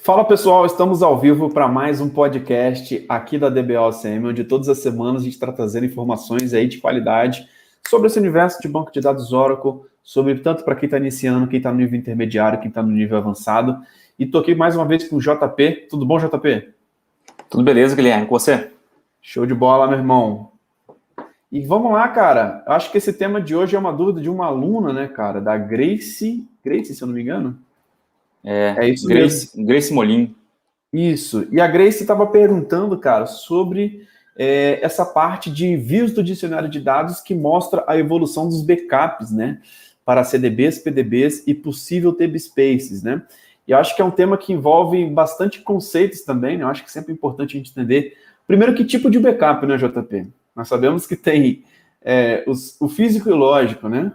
Fala pessoal, estamos ao vivo para mais um podcast aqui da DBOCM, onde todas as semanas a gente está trazendo informações aí de qualidade sobre esse universo de banco de dados Oracle, sobre tanto para quem está iniciando, quem está no nível intermediário, quem está no nível avançado. E estou aqui mais uma vez com o JP. Tudo bom, JP? Tudo beleza, Guilherme, com você? Show de bola, meu irmão. E vamos lá, cara. Eu acho que esse tema de hoje é uma dúvida de uma aluna, né, cara, da Grace, se eu não me engano. É isso mesmo. Grace Molin. Isso. E a Grace estava perguntando, cara, sobre essa parte de views do dicionário de dados que mostra a evolução dos backups, né? Para CDBs, PDBs e possível TB Spaces, né? E eu acho que é um tema que envolve bastante conceitos também, né? Eu acho que sempre é importante a gente entender, primeiro, que tipo de backup, né, JP? Nós sabemos que tem o físico e o lógico, né?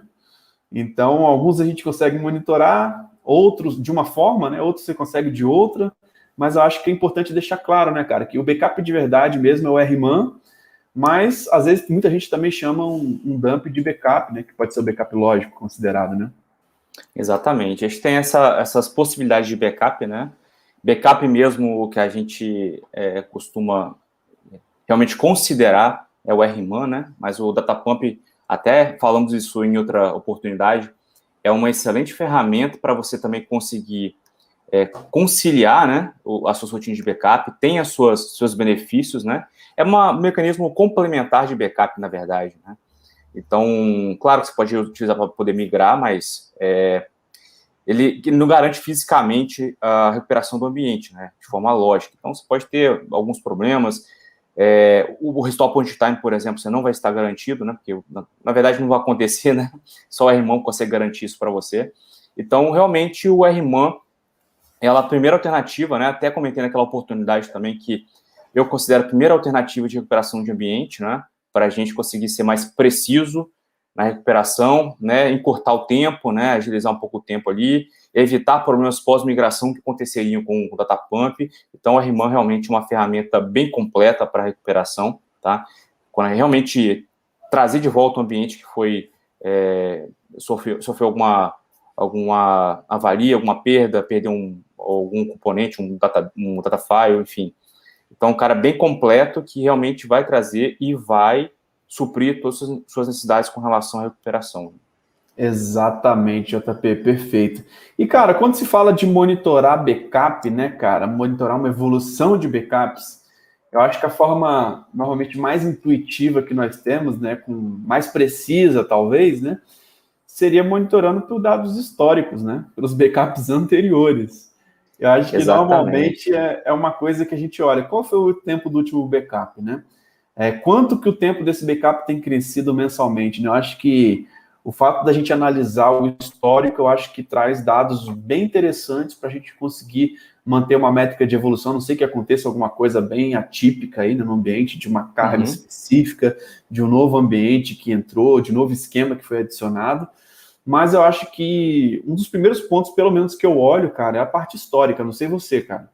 Então, alguns a gente consegue monitorar, outros de uma forma, né? Outros você consegue de outra, mas eu acho que é importante deixar claro, né, cara, que o backup de verdade mesmo é o RMAN, mas às vezes muita gente também chama um dump de backup, né, que pode ser o backup lógico considerado, né? Exatamente. A gente tem essas possibilidades de backup, né? Backup mesmo, o que a gente costuma realmente considerar é o RMAN, né? Mas o Datapump, até falamos isso em outra oportunidade, é uma excelente ferramenta para você também conseguir conciliar, né, as suas rotinas de backup, tem os seus benefícios, né? É um mecanismo complementar de backup, na verdade, né? Então, claro que você pode utilizar para poder migrar, mas ele não garante fisicamente a recuperação do ambiente, né, de forma lógica. Então, você pode ter alguns problemas. O restore point time, por exemplo, você não vai estar garantido, né, porque, na verdade, não vai acontecer, né? Só o RMAN consegue garantir isso para você. Então, realmente, o RMAN ela é a primeira alternativa, né? Até comentei naquela oportunidade também que eu considero a primeira alternativa de recuperação de ambiente, né? Para a gente conseguir ser mais preciso na recuperação, né? Encurtar o tempo, né? Agilizar um pouco o tempo ali, evitar problemas pós-migração que aconteceriam com o Datapump. Então, a RMAN realmente é uma ferramenta bem completa para a recuperação, tá? Quando realmente trazer de volta o ambiente que foi sofreu alguma avaria, alguma perda, perdeu algum componente, um data file, enfim. Então, um cara bem completo que realmente vai trazer e vai suprir todas as suas necessidades com relação à recuperação. Exatamente, JP, perfeito. E, cara, quando se fala de monitorar backup, né, cara, monitorar uma evolução de backups, eu acho que a forma normalmente mais intuitiva que nós temos, né, com mais precisa, talvez, né, seria monitorando por dados históricos, né? Pelos backups anteriores. Eu acho que Exatamente. normalmente é uma coisa que a gente olha. Qual foi o tempo do último backup, né? Quanto que o tempo desse backup tem crescido mensalmente, né? Eu acho que o fato da gente analisar o histórico, eu acho que traz dados bem interessantes para a gente conseguir manter uma métrica de evolução. Não sei que aconteça alguma coisa bem atípica aí no ambiente, de uma carga específica, de um novo ambiente que entrou, de um novo esquema que foi adicionado. Mas eu acho que um dos primeiros pontos, pelo menos que eu olho, cara, é a parte histórica. Não sei você, cara.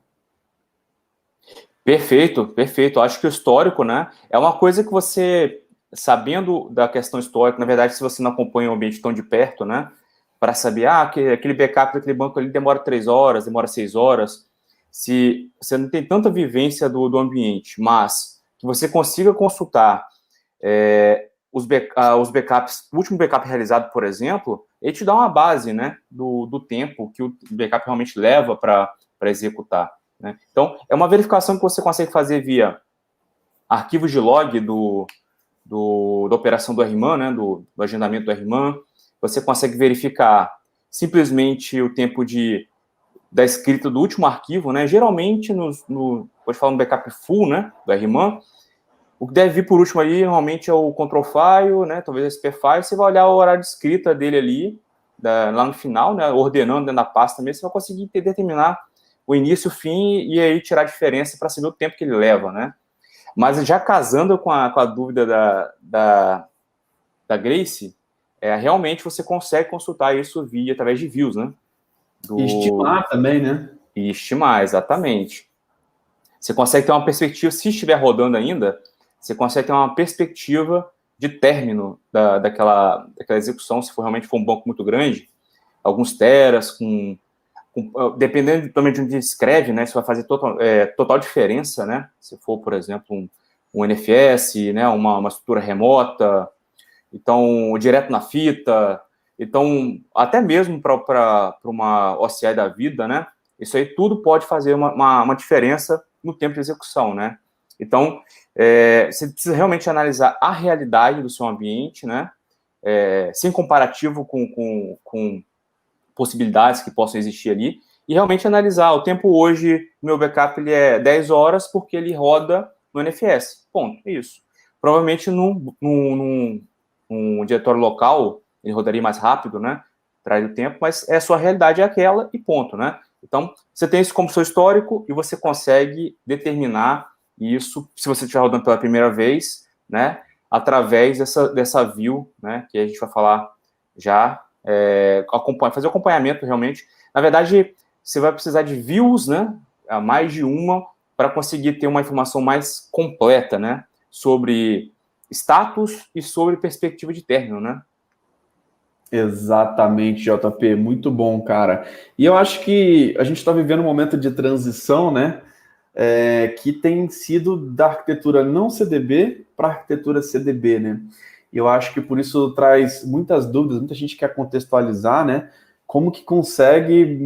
Perfeito, perfeito. Acho que o histórico, né, é uma coisa que você, sabendo da questão histórica, na verdade, se você não acompanha o ambiente tão de perto, né, para saber, que aquele backup daquele banco ali demora 3 horas, demora 6 horas, se você não tem tanta vivência do ambiente, mas que você consiga consultar os backups, o último backup realizado, por exemplo, ele te dá uma base, né, do tempo que o backup realmente leva para executar. Né? Então, é uma verificação que você consegue fazer via arquivos de log da operação do RMAN, né, do agendamento do RMAN. Você consegue verificar simplesmente o tempo da escrita do último arquivo, né? Geralmente, pode falar no backup full, né, do RMAN, o que deve vir por último ali, normalmente, é o control file, né, talvez o SP file, você vai olhar o horário de escrita dele ali, lá no final, né, ordenando dentro da pasta mesmo, você vai conseguir determinar o início, o fim, e aí tirar a diferença para saber o tempo que ele leva, né? Mas já casando com a dúvida da Grace, realmente você consegue consultar isso através de views, né? E estimar também, né? E estimar, exatamente. Você consegue ter uma perspectiva, se estiver rodando ainda, você consegue ter uma perspectiva de término daquela execução, se realmente for um banco muito grande, alguns teras, com dependendo também de onde escreve, né, isso vai fazer total diferença, né, se for, por exemplo, um NFS, né, uma estrutura remota, então, direto na fita, então, até mesmo para uma OCI da vida, né, isso aí tudo pode fazer uma diferença no tempo de execução, né. Então, você precisa realmente analisar a realidade do seu ambiente, né, sem comparativo com possibilidades que possam existir ali, e realmente analisar. O tempo hoje, meu backup ele é 10 horas porque ele roda no NFS. Ponto, é isso. Provavelmente num diretório local, ele rodaria mais rápido, né? Traz o tempo, mas a sua realidade é aquela e ponto, né? Então, você tem isso como seu histórico e você consegue determinar isso, se você estiver rodando pela primeira vez, né? Através dessa view, né? Que a gente vai falar já, fazer o acompanhamento realmente. Na verdade, você vai precisar de views, né? Mais de uma, para conseguir ter uma informação mais completa, né? Sobre status e sobre perspectiva de término, né? Exatamente, JP, muito bom, cara. E eu acho que a gente está vivendo um momento de transição, né? Que tem sido da arquitetura não CDB para arquitetura CDB, né? E eu acho que por isso traz muitas dúvidas, muita gente quer contextualizar, né? Como que consegue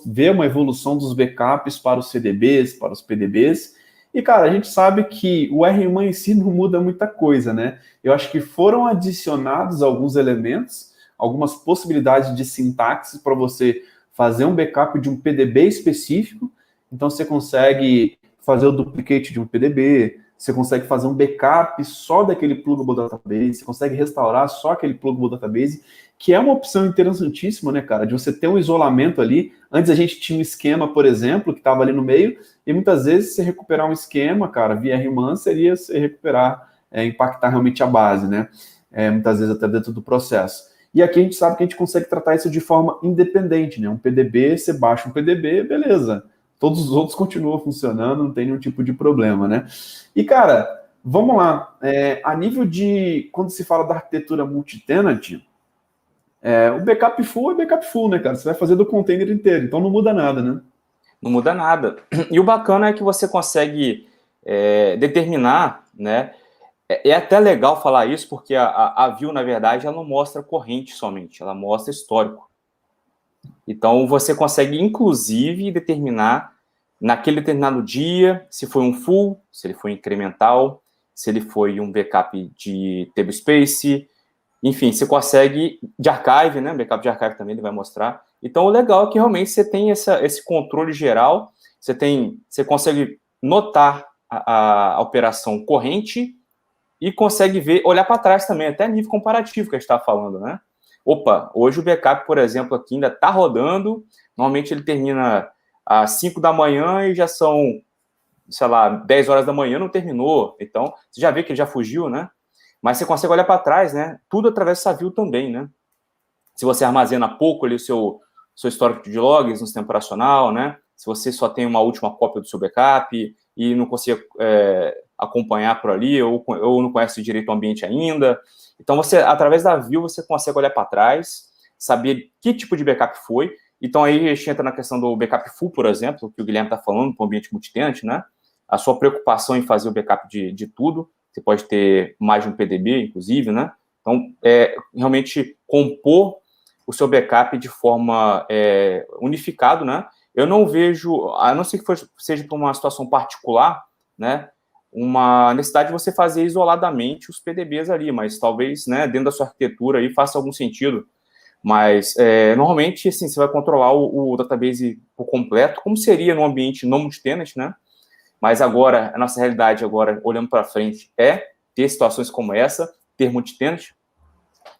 ver uma evolução dos backups para os CDBs, para os PDBs. E, cara, a gente sabe que o RMAN em si não muda muita coisa, né? Eu acho que foram adicionados alguns elementos, algumas possibilidades de sintaxe para você fazer um backup de um PDB específico. Então, você consegue fazer o duplicate de um PDB, você consegue fazer um backup só daquele pluggable database, você consegue restaurar só aquele pluggable database, que é uma opção interessantíssima, né, cara, de você ter um isolamento ali. Antes a gente tinha um esquema, por exemplo, que estava ali no meio, e muitas vezes você recuperar um esquema, cara, via RMAN, seria você recuperar, impactar realmente a base, né, muitas vezes até dentro do processo. E aqui a gente sabe que a gente consegue tratar isso de forma independente, né, um PDB, você baixa um PDB, beleza. Todos os outros continuam funcionando, não tem nenhum tipo de problema, né? E, cara, vamos lá. A nível de... Quando se fala da arquitetura multi-tenant, o backup full é backup full, né, cara? Você vai fazer do container inteiro, então não muda nada, né? Não muda nada. E o bacana é que você consegue determinar, né? É até legal falar isso, porque a view, na verdade, ela não mostra corrente somente, ela mostra histórico. Então, você consegue, inclusive, determinar naquele determinado dia se foi um full, se ele foi incremental, se ele foi um backup de tablespace, enfim, você consegue de archive, né? Backup de archive também ele vai mostrar. Então, o legal é que realmente você tem esse controle geral, você consegue notar a operação corrente e consegue olhar para trás também, até nível comparativo que a gente está falando, né? Opa, hoje o backup, por exemplo, aqui ainda está rodando, normalmente ele termina às 5 da manhã e já são, sei lá, 10 horas da manhã, não terminou. Então, você já vê que ele já fugiu, né? Mas você consegue olhar para trás, né? Tudo através dessa view também, né? Se você armazena pouco ali o seu histórico de logs no sistema operacional, né? Se você só tem uma última cópia do seu backup e não consegue acompanhar por ali, ou não conhece direito o ambiente ainda. Então, através da view, você consegue olhar para trás, saber que tipo de backup foi. Então, aí a gente entra na questão do backup full, por exemplo, que o Guilherme está falando, para o ambiente multitenant, né? A sua preocupação em fazer o backup de tudo. Você pode ter mais de um PDB, inclusive, né? Então, realmente compor o seu backup de forma unificado, né? Eu não vejo, a não ser que seja para uma situação particular, né? Uma necessidade de você fazer isoladamente os PDBs ali, mas talvez, né, dentro da sua arquitetura aí faça algum sentido. Mas, normalmente, assim, você vai controlar o database por completo, como seria no ambiente não multitenant, né? Mas agora, a nossa realidade, agora, olhando para frente, é ter situações como essa, ter multitenant.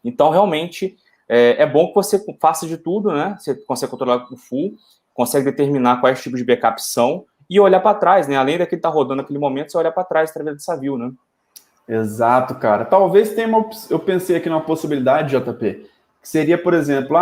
Então, realmente, é bom que você faça de tudo, né? Você consegue controlar o full, consegue determinar quais tipos de backups são e olhar para trás, né? Além daquele que está rodando naquele momento, você olhar para trás através dessa view, né? Exato, cara. Talvez tenha eu pensei aqui numa possibilidade, JP, que seria, por exemplo,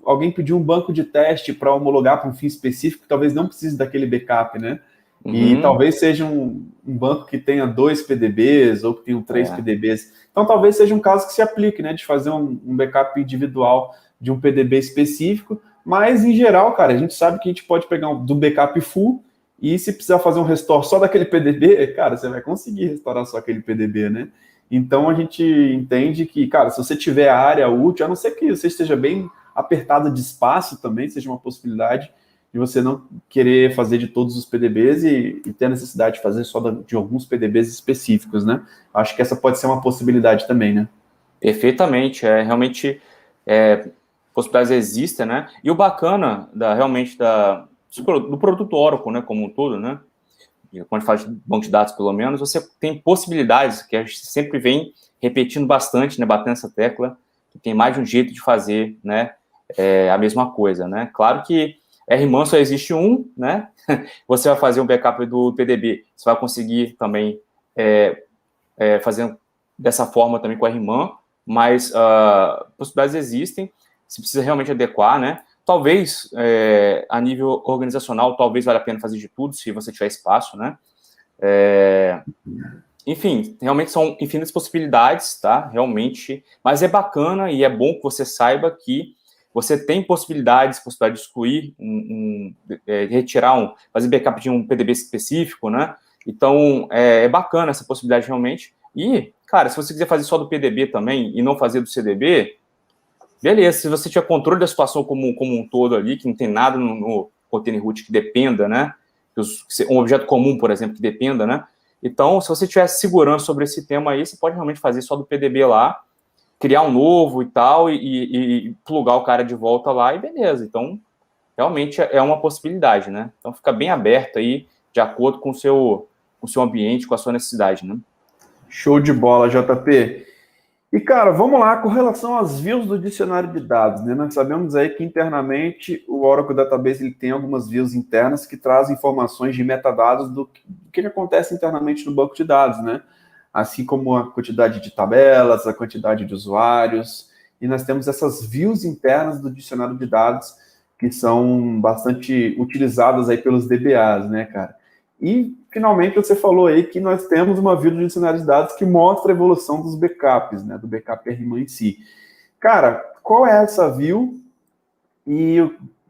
alguém pediu um banco de teste para homologar para um fim específico, talvez não precise daquele backup, né? E talvez seja um banco que tenha 2 PDBs ou que tenha 3 PDBs. Então, talvez seja um caso que se aplique, né? De fazer um backup individual de um PDB específico, Mas, em geral, cara, a gente sabe que a gente pode pegar do backup full e se precisar fazer um restore só daquele PDB, cara, você vai conseguir restaurar só aquele PDB, né? Então, a gente entende que, cara, se você tiver a área útil, a não ser que você esteja bem apertado de espaço também, seja uma possibilidade de você não querer fazer de todos os PDBs e ter a necessidade de fazer só de alguns PDBs específicos, né? Acho que essa pode ser uma possibilidade também, né? Perfeitamente, realmente possibilidades existem, né? E o bacana do produto Oracle, né, como um todo, né? Quando a gente fala de banco de dados, pelo menos, você tem possibilidades que a gente sempre vem repetindo bastante, né, batendo essa tecla, que tem mais de um jeito de fazer, né, a mesma coisa, né? Claro que RMAN só existe um, né? Você vai fazer um backup do PDB, você vai conseguir também fazer dessa forma também com a RMAN, mas possibilidades existem, se precisa realmente adequar, né? Talvez, a nível organizacional, talvez valha a pena fazer de tudo, se você tiver espaço, né? Enfim, realmente são infinitas possibilidades, tá? Realmente, mas é bacana e é bom que você saiba que você tem possibilidade de excluir, fazer backup de um PDB específico, né? Então, é bacana essa possibilidade realmente. E, cara, se você quiser fazer só do PDB também e não fazer do CDB, beleza, se você tiver controle da situação como um todo ali, que não tem nada no container root que dependa, né? Um objeto comum, por exemplo, que dependa, né? Então, se você tiver segurança sobre esse tema aí, você pode realmente fazer só do PDB lá, criar um novo e tal, e plugar o cara de volta lá, e beleza. Então, realmente é uma possibilidade, né? Então, fica bem aberto aí, de acordo com o seu ambiente, com a sua necessidade, né? Show de bola, JP. E, cara, vamos lá, com relação às views do dicionário de dados, né? Nós sabemos aí que internamente o Oracle Database ele tem algumas views internas que trazem informações de metadados do que acontece internamente no banco de dados, né? Assim como a quantidade de tabelas, a quantidade de usuários, e nós temos essas views internas do dicionário de dados que são bastante utilizadas aí pelos DBAs, né, cara? E, finalmente, você falou aí que nós temos uma view do dicionário de dados que mostra a evolução dos backups, né, do backup RMAN em si. Cara, qual é essa view e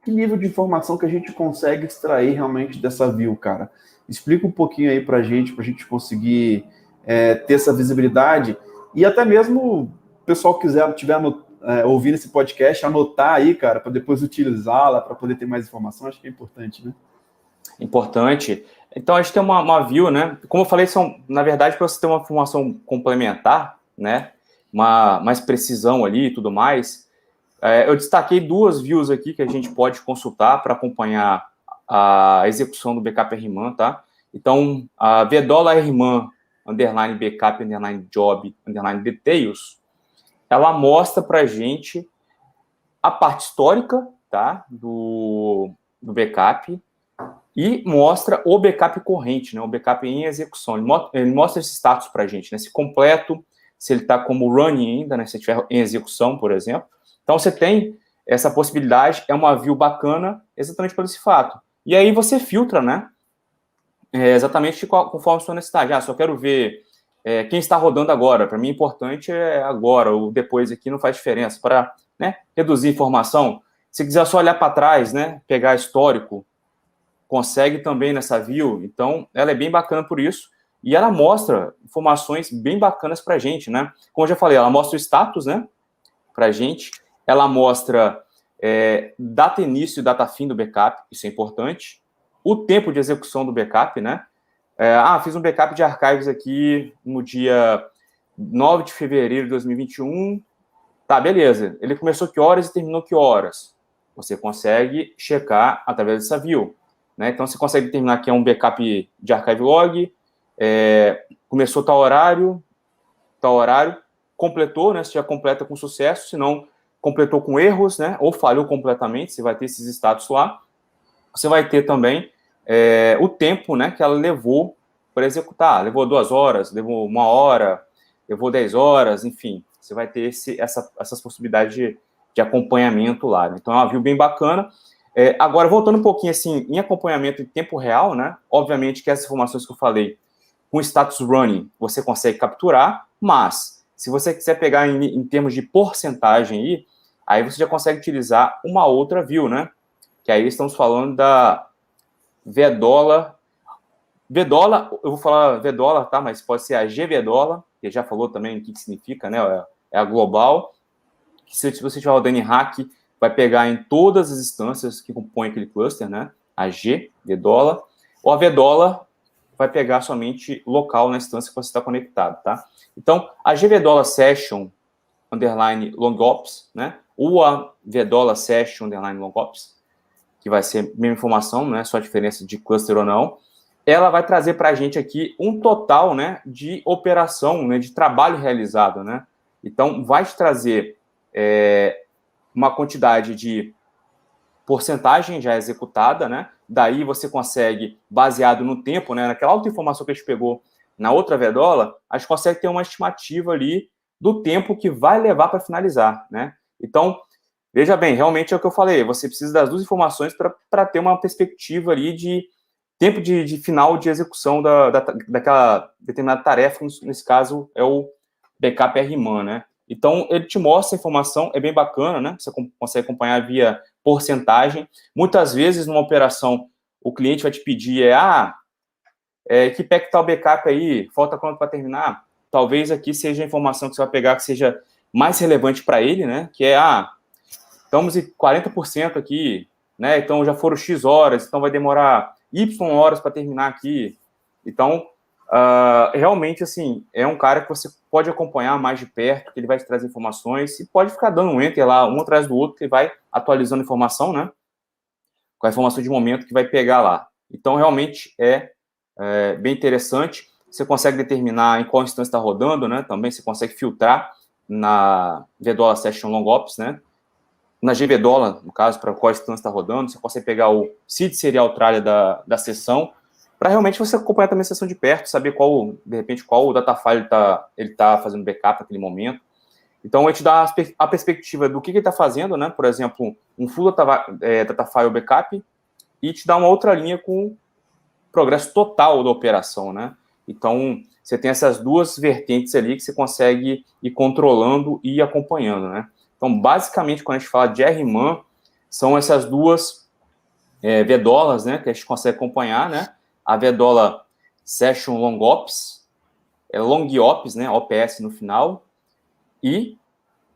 que nível de informação que a gente consegue extrair realmente dessa view, cara? Explica um pouquinho aí pra gente conseguir ter essa visibilidade e até mesmo o pessoal que estiver ouvindo esse podcast, anotar aí, cara, para depois utilizá-la, para poder ter mais informação, acho que é importante, né? Importante. Então, a gente tem uma view, né? Como eu falei, na verdade, para você ter uma informação complementar, né? Mais precisão ali e tudo mais, eu destaquei duas views aqui que a gente pode consultar para acompanhar a execução do backup RMAN, tá? Então, a VDOLA-RMAN, underline backup, underline job, underline details, ela mostra para a gente a parte histórica, tá? Do backup, e mostra o backup corrente, né, o backup em execução. Ele mostra esse status para a gente, né, se completo, se ele está como running ainda, né, se estiver em execução, por exemplo. Então, você tem essa possibilidade, é uma view bacana, exatamente por esse fato. E aí você filtra, né, exatamente conforme a sua necessidade. Só quero ver quem está rodando agora. Para mim, o importante é agora, ou depois aqui não faz diferença. Para, né, reduzir informação, se quiser só olhar para trás, né, pegar histórico, consegue também nessa view. Então, ela é bem bacana por isso. E ela mostra informações bem bacanas para a gente, né? Como eu já falei, ela mostra o status, né? Para a gente. Ela mostra data início e data fim do backup. Isso é importante. O tempo de execução do backup, né? Fiz um backup de archives aqui no dia 9 de fevereiro de 2021. Tá, beleza. Ele começou que horas e terminou que horas? Você consegue checar através dessa view. Né? Então, você consegue determinar que é um backup de archive log, começou tal horário, completou, né? Se já completa com sucesso, se não, completou com erros, né? Ou falhou completamente, você vai ter esses status lá. Você vai ter também o tempo, né, que ela levou para executar. Levou 2 horas, levou 1 hora, levou 10 horas, enfim. Você vai ter essas possibilidades de acompanhamento lá. Né? Então, é uma view bem bacana. Agora, voltando um pouquinho, assim, em acompanhamento em tempo real, né? Obviamente que essas informações que eu falei, com status running, você consegue capturar, mas, se você quiser pegar em termos de porcentagem aí, aí você já consegue utilizar uma outra view, né? Que aí estamos falando da VDola. VDola, eu vou falar VDola, tá? Mas pode ser a GVDola, que já falou também o que significa, né? É a global. Que se você estiver rodando em hack, vai pegar em todas as instâncias que compõem aquele cluster, né? A GVDola. Ou a VDola vai pegar somente local na instância que você está conectado, tá? Então, a GVDola Session underline longops, né? Ou a VDola Session underline longops, que vai ser a mesma informação, né? Só a diferença de cluster ou não. Ela vai trazer para a gente aqui um total, né, de operação, né, de trabalho realizado, né? Então, vai te trazer uma quantidade de porcentagem já executada, né? Daí você consegue, baseado no tempo, né, naquela autoinformação que a gente pegou na outra VDola, a gente consegue ter uma estimativa ali do tempo que vai levar para finalizar, né? Então, veja bem, realmente é o que eu falei, você precisa das duas informações para ter uma perspectiva ali de tempo de final de execução daquela determinada tarefa, nesse caso é o backup RMAN, né? Então, ele te mostra a informação, é bem bacana, né? Você consegue acompanhar via porcentagem. Muitas vezes, numa operação, o cliente vai te pedir, que pack tá o backup aí? Falta quanto para terminar? Talvez aqui seja a informação que você vai pegar que seja mais relevante para ele, né? Que estamos em 40% aqui, né? Então, já foram X horas, então vai demorar Y horas para terminar aqui. Então, realmente, assim, é um cara que você pode acompanhar mais de perto, que ele vai te trazer informações, e pode ficar dando um enter lá, um atrás do outro, que ele vai atualizando informação, né? Com a informação de momento que vai pegar lá. Então, realmente, é bem interessante. Você consegue determinar em qual instância está rodando, né? Também você consegue filtrar na VDola Session longops, né? Na GVDola, no caso, para qual instância está rodando, você consegue pegar o seed serial tralha da sessão, para realmente você acompanhar também a sessão de perto, saber de repente, qual data file ele tá fazendo backup naquele momento. Então, ele te dá a perspectiva do que ele está fazendo, né? Por exemplo, um full data file backup, e te dá uma outra linha com o progresso total da operação, né? Então, você tem essas duas vertentes ali que você consegue ir controlando e ir acompanhando, né? Então, basicamente, quando a gente fala de RMAN, são essas duas VDolas, né, que a gente consegue acompanhar, né? A VDola Session longops, longops, né, OPS no final, e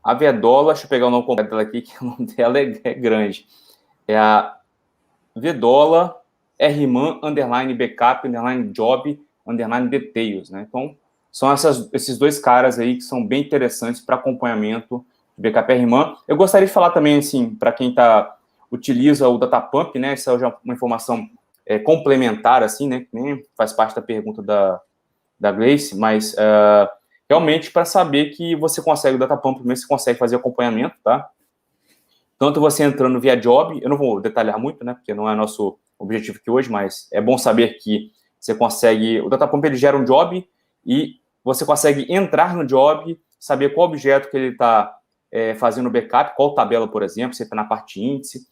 a VDola, deixa eu pegar o nome completo dela aqui, que o nome dela é grande, é a VDola RMAN underline backup underline job underline details, né? Então, são esses dois caras aí que são bem interessantes para acompanhamento de backup RMAN. Eu gostaria de falar também, assim, para quem utiliza o Datapump, né? Essa é já uma informação complementar, assim, né? Que nem faz parte da pergunta da Gleice, mas realmente para saber que você consegue, o Datapump mesmo, você consegue fazer acompanhamento, tá? Tanto você entrando via job, eu não vou detalhar muito, né? Porque não é nosso objetivo aqui hoje, mas é bom saber que você consegue, o Datapump ele gera um job e você consegue entrar no job, saber qual objeto que ele está fazendo backup, qual tabela, por exemplo, se está na parte índice,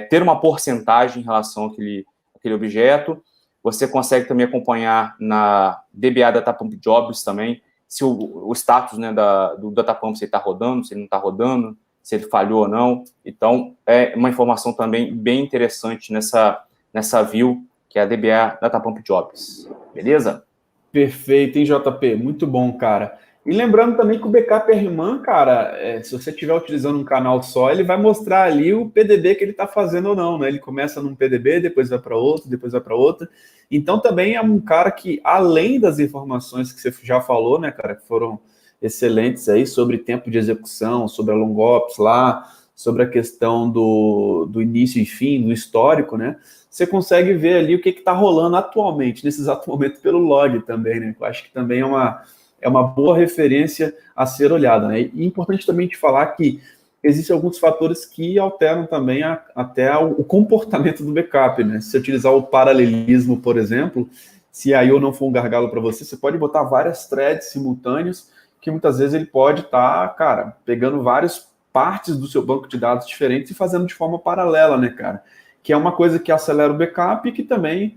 ter uma porcentagem em relação àquele objeto. Você consegue também acompanhar na DBA Datapump Jobs também, se o status, né, do Datapump, se ele está rodando, se ele não está rodando, se ele falhou ou não. Então, é uma informação também bem interessante nessa view, que é a DBA Datapump Jobs. Beleza? Perfeito, hein, JP? Muito bom, cara. E lembrando também que o backup RMAN, cara, se você estiver utilizando um canal só, ele vai mostrar ali o PDB que ele está fazendo ou não, né? Ele começa num PDB, depois vai para outro, depois vai para outro. Então também é um cara que, além das informações que você já falou, né, cara, que foram excelentes aí sobre tempo de execução, sobre a longops lá, sobre a questão do início e fim, do histórico, né? Você consegue ver ali o que está rolando atualmente, nesse exato momento, pelo log também, né? Eu acho que também é uma boa referência a ser olhada, né? E é importante também te falar que existem alguns fatores que alteram também até o comportamento do backup, né? Se você utilizar o paralelismo, por exemplo, se a IO não for um gargalo para você, você pode botar várias threads simultâneos, que muitas vezes ele pode estar, cara, pegando várias partes do seu banco de dados diferentes e fazendo de forma paralela, né, cara? Que é uma coisa que acelera o backup e que também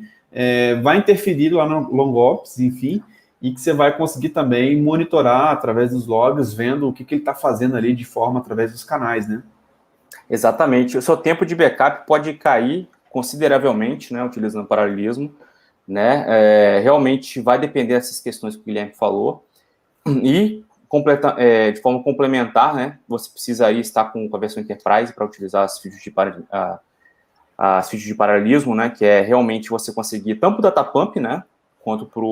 vai interferir lá no longops, enfim, e que você vai conseguir também monitorar através dos logs, vendo o que ele está fazendo ali de forma através dos canais, né? Exatamente. O seu tempo de backup pode cair consideravelmente, né, utilizando paralelismo, né? Realmente vai depender dessas questões que o Guilherme falou. E de forma complementar, né? Você precisa aí estar com a versão Enterprise para utilizar as features de paralelismo, né? Que é realmente você conseguir tanto o data pump, né? Quanto para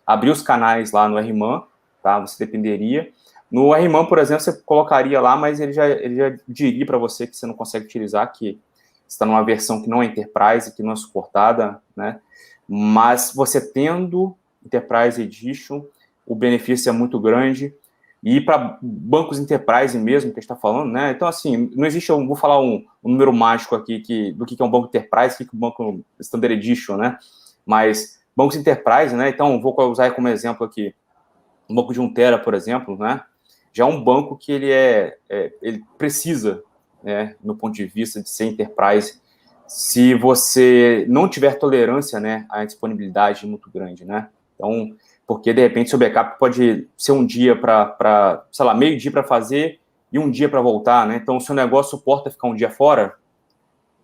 abrir os canais lá no RMAN, tá? Você dependeria. No RMAN, por exemplo, você colocaria lá, mas ele já diria para você que você não consegue utilizar, que está numa versão que não é Enterprise, que não é suportada, né? Mas você tendo Enterprise Edition, o benefício é muito grande. E para bancos Enterprise mesmo, que a gente está falando, né? Então, assim, não existe, eu vou falar um número mágico aqui do que é um banco Enterprise, o que é um banco Standard Edition, né? Mas bancos Enterprise, né? Então, vou usar como exemplo aqui um banco de 1 tera, por exemplo, né? Já é um banco que ele precisa, né, no ponto de vista de ser Enterprise, se você não tiver tolerância, né, à disponibilidade muito grande, né? Então, porque de repente seu backup pode ser um dia para, sei lá, meio dia para fazer e um dia para voltar, né? Então, o seu negócio suporta ficar um dia fora,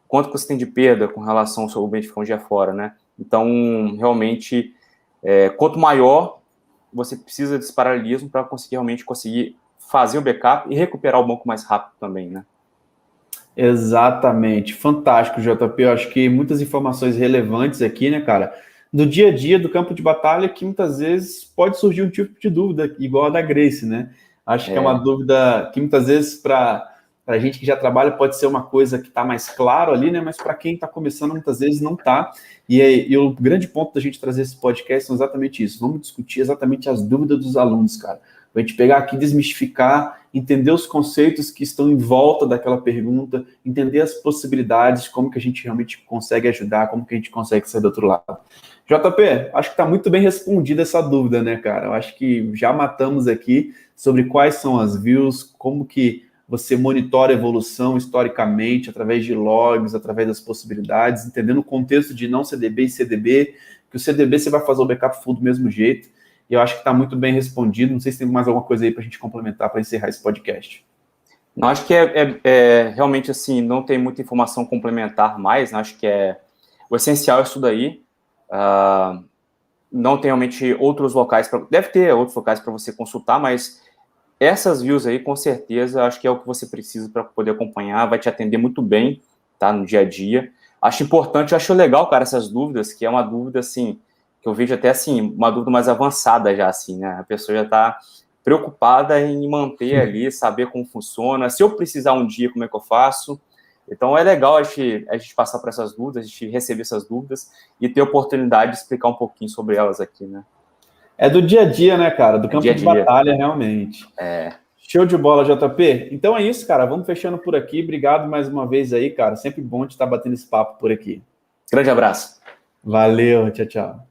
quanto que você tem de perda com relação ao seu ambiente ficar um dia fora, né? Então, realmente, quanto maior, você precisa desse paralelismo para realmente conseguir fazer o backup e recuperar o banco mais rápido também, né? Exatamente, fantástico, JP. Eu acho que muitas informações relevantes aqui, né, cara? Do dia a dia, do campo de batalha, que muitas vezes pode surgir um tipo de dúvida, igual a da Grace, né? Acho que é uma dúvida que muitas vezes para a gente que já trabalha pode ser uma coisa que está mais claro ali, né? Mas para quem está começando, muitas vezes não está. E o grande ponto da gente trazer esse podcast são exatamente isso. Vamos discutir exatamente as dúvidas dos alunos, cara. A gente pegar aqui, desmistificar, entender os conceitos que estão em volta daquela pergunta, entender as possibilidades, como que a gente realmente consegue ajudar, como que a gente consegue sair do outro lado. JP, acho que está muito bem respondida essa dúvida, né, cara? Eu acho que já matamos aqui sobre quais são as views, como que você monitora a evolução historicamente, através de logs, através das possibilidades, entendendo o contexto de não CDB e CDB, que o CDB você vai fazer o backup full do mesmo jeito. E eu acho que está muito bem respondido. Não sei se tem mais alguma coisa aí para a gente complementar para encerrar esse podcast. Não, acho que realmente assim, não tem muita informação complementar mais, né? Acho que o essencial é isso daí. Não tem realmente outros locais, deve ter outros locais para você consultar, mas essas views aí, com certeza, acho que é o que você precisa para poder acompanhar, vai te atender muito bem, tá, no dia a dia. Acho importante, acho legal, cara, essas dúvidas, que é uma dúvida, assim, que eu vejo até, assim, uma dúvida mais avançada já, assim, né? A pessoa já está preocupada em manter ali, saber como funciona, se eu precisar um dia, como é que eu faço. Então, é legal a gente passar por essas dúvidas, a gente receber essas dúvidas e ter a oportunidade de explicar um pouquinho sobre elas aqui, né? É do dia a dia, né, cara? Do campo de batalha, realmente. Show de bola, JP. Então é isso, cara. Vamos fechando por aqui. Obrigado mais uma vez aí, cara. Sempre bom de estar batendo esse papo por aqui. Grande abraço. Valeu, tchau, tchau.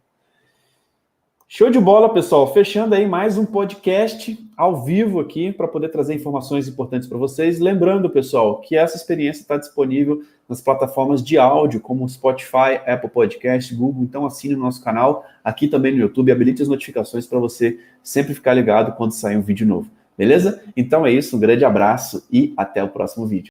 Show de bola, pessoal. Fechando aí mais um podcast ao vivo aqui para poder trazer informações importantes para vocês. Lembrando, pessoal, que essa experiência está disponível nas plataformas de áudio, como Spotify, Apple Podcast, Google. Então assine o nosso canal aqui também no YouTube. Habilite as notificações para você sempre ficar ligado quando sair um vídeo novo. Beleza? Então é isso. Um grande abraço e até o próximo vídeo.